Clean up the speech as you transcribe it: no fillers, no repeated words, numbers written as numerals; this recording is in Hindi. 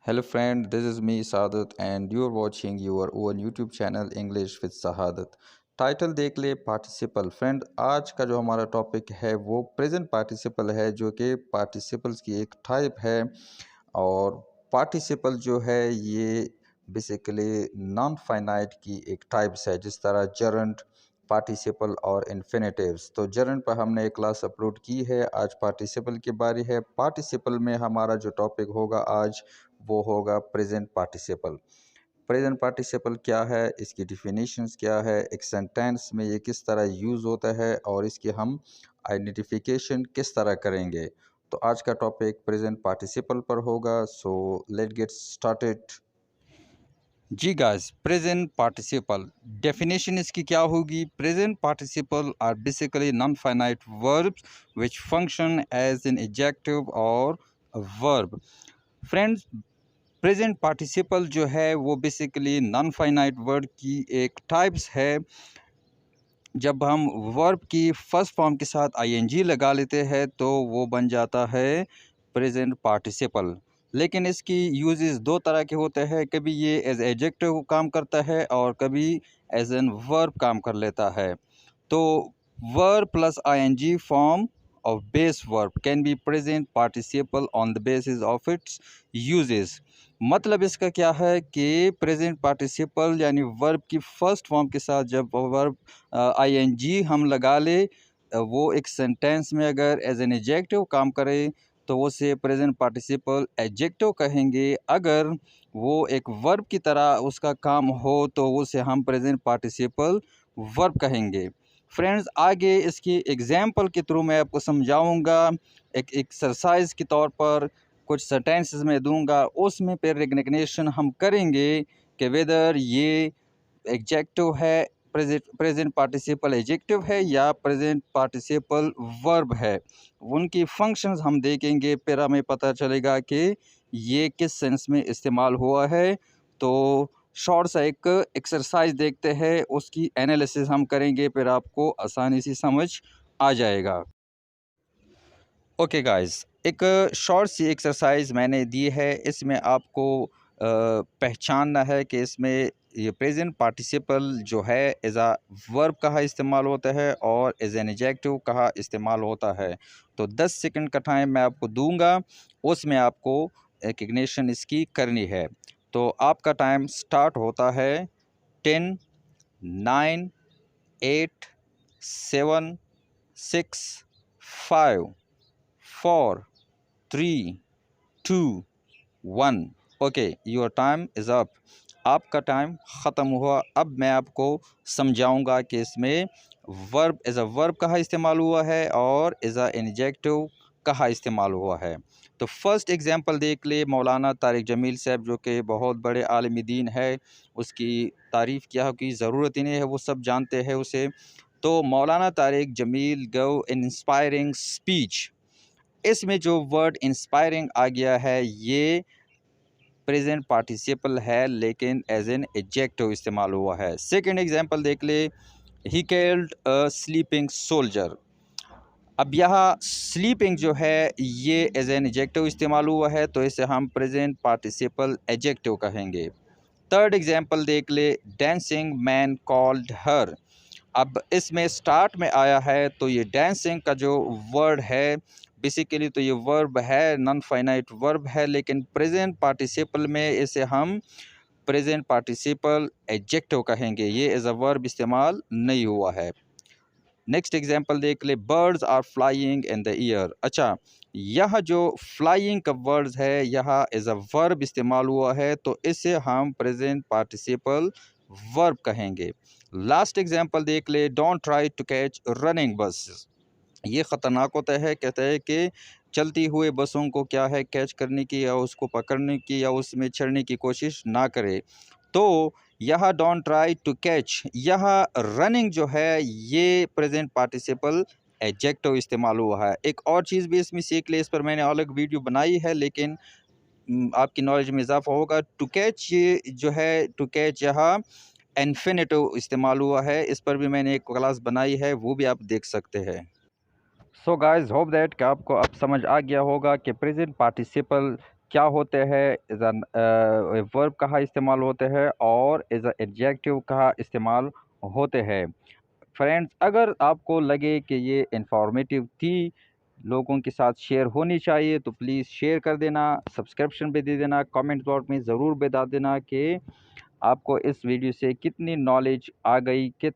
Hello friend, this is me Sadat and you are watching your own YouTube channel English with Sahadat। Title देख ले पार्टिसिपल। फ्रेंड, आज का जो हमारा टॉपिक है वो प्रेजेंट पार्टिसिपल है, जो कि पार्टिसिपल्स की एक टाइप है। और पार्टिसिपल जो है ये बेसिकली नॉन फाइनाइट की एक टाइप्स है, जिस तरह जरंट, पार्टिसिपल और इन्फिनेटिव्स। तो जरंट पर हमने एक क्लास अपलोड की है, आज पार्टिसिपल की बारी है। पार्टिसिपल में हमारा जो टॉपिक होगा आज वो होगा प्रेजेंट पार्टिसिपल। प्रेजेंट पार्टिसिपल क्या है, इसकी डिफिनीशंस क्या है, एक सेंटेंस में ये किस तरह यूज़ होता है और इसकी हम आइडेंटिफिकेशन किस तरह करेंगे। तो आज का टॉपिक प्रेजेंट पार्टिसिपल पर होगा। So let get started. जी गाइस, प्रेजेंट पार्टिसिपल डेफिनेशन इसकी क्या होगी। Present participle are basically non finite verbs which function as an adjective और वर्ब। फ्रेंड्स, प्रेजेंट पार्टिसिपल जो है वो बेसिकली नॉन फाइनाइट वर्ड की एक टाइप्स है। जब हम वर्ब की फर्स्ट फॉर्म के साथ आईएनजी लगा लेते हैं तो वो बन जाता है प्रेजेंट पार्टिसिपल। लेकिन इसकी यूजेस दो तरह के होते हैं, कभी ये एज एडजेक्टिव काम करता है और कभी एज एन वर्ब काम कर लेता है। तो verb plus ING form of base verb can be present participle on the basis of its uses। मतलब इसका क्या है कि प्रेजेंट पार्टिसिपल यानी वर्ब की फर्स्ट फॉर्म के साथ जब वर्ब आईएनजी हम लगा ले, वो एक सेंटेंस में अगर एज एन एडजेक्टिव काम करे तो उसे प्रेजेंट पार्टिसिपल एडजेक्टिव कहेंगे। अगर वो एक वर्ब की तरह उसका काम हो तो उसे हम प्रेजेंट पार्टिसिपल वर्ब कहेंगे। फ्रेंड्स, आगे इसकी एग्जाम्पल के थ्रू मैं आपको समझाऊंगा। एक एक्सरसाइज के तौर पर कुछ सेंटेंसेस में दूंगा, उसमें फिर रिकग्निशन हम करेंगे कि वेदर ये एडजेक्टिव है, प्रेजेंट पार्टिसिपल एडजेक्टिव है या प्रेजेंट पार्टिसिपल वर्ब है। उनकी फंक्शंस हम देखेंगे, फिर हमें पता चलेगा कि ये किस सेंस में इस्तेमाल हुआ है। तो शॉर्ट सा एक एक्सरसाइज देखते हैं, उसकी एनालिसिस हम करेंगे, फिर आपको आसानी से समझ आ जाएगा। ओके गाइस, एक शॉर्ट सी एक्सरसाइज मैंने दी है। इसमें आपको पहचानना है कि इसमें ये प्रेजेंट पार्टिसिपल जो है एज आ वर्ब कहाँ इस्तेमाल होता है और एज एन एडजेक्टिव कहाँ इस्तेमाल होता है। तो 10 सेकंड का टाइम मैं आपको दूंगा, उसमें आपको रिकग्निशन इसकी करनी है। तो आपका टाइम स्टार्ट होता है 10, 9, 8, 7, 6, 5, 4, 3, 2, 1। Okay, your time is up. आपका टाइम ख़त्म हुआ। अब मैं आपको समझाऊंगा कि इसमें वर्ब एज अ वर्ब कहाँ इस्तेमाल हुआ है और एज अ एडजेक्टिव कहाँ इस्तेमाल हुआ है। तो फर्स्ट एग्जांपल देख ले, मौलाना तारिक जमील साहब जो कि बहुत बड़े आलिम दीन है, उसकी तारीफ़ क्या की ज़रूरत ही नहीं है, वो सब जानते हैं उसे। तो मौलाना तारिक जमील गव इंस्पायरिंग स्पीच, इसमें जो वर्ड इंस्पायरिंग आ गया है ये प्रेजेंट पार्टिसिपल है, लेकिन एज एन एडजेक्टिव इस्तेमाल हुआ है। सेकंड एग्जांपल देख ले, he killed a sleeping soldier. अब यहाँ स्लीपिंग जो है ये एज एन एडजेक्टिव इस्तेमाल हुआ है, तो इसे हम प्रेजेंट पार्टिसिपल एडजेक्टिव कहेंगे। थर्ड एग्जांपल देख ले, डांसिंग मैन कॉल्ड हर। अब इसमें स्टार्ट में आया है तो ये डांसिंग का जो वर्ड है बेसिकली तो ये वर्ब है, नॉन फाइनाइट वर्ब है, लेकिन प्रेजेंट पार्टिसिपल में इसे हम प्रेजेंट पार्टिसिपल एडजेक्टिव कहेंगे। ये एज अ वर्ब इस्तेमाल नहीं हुआ है। नेक्स्ट एग्जांपल देख ले, birds are flying in the air. अच्छा, यह जो फ्लाइंग का वर्ड्स है यहाँ एज अ वर्ब इस्तेमाल हुआ है, तो इसे हम प्रेजेंट पार्टिसिपल वर्ब कहेंगे। लास्ट एग्जांपल देख ले, don't try to catch running bus. ये ख़तरनाक होता है, कहता है कि चलती हुए बसों को क्या है कैच करने की या उसको पकड़ने की या उसमें चढ़ने की कोशिश ना करे। तो यह डोंट ट्राई टू कैच, यह रनिंग जो है ये प्रेजेंट पार्टिसिपल एडजेक्टिव इस्तेमाल हुआ है। एक और चीज़ भी इसमें सीख ले, इस पर मैंने अलग वीडियो बनाई है, लेकिन आपकी नॉलेज में इजाफा होगा। टू कैच ये जो है, टू कैच यहाँ इन्फिनेटिव इस्तेमाल हुआ है, इस पर भी मैंने एक क्लास बनाई है, वो भी आप देख सकते हैं। सो गाइज, होप दैट कि आपको अब समझ आ गया होगा कि प्रेजेंट पार्टिसिपल क्या होते हैं, एज एन वर्ब कहाँ इस्तेमाल होते हैं और एज अ एडजेक्टिव कहाँ इस्तेमाल होते हैं। फ्रेंड्स, अगर आपको लगे कि ये इंफॉर्मेटिव थी, लोगों के साथ शेयर होनी चाहिए, तो प्लीज़ शेयर कर देना, सब्सक्रिप्शन भी दे देना, कमेंट बॉक्स में ज़रूर बता देना कि आपको इस वीडियो से कितनी नॉलेज आ गई, कित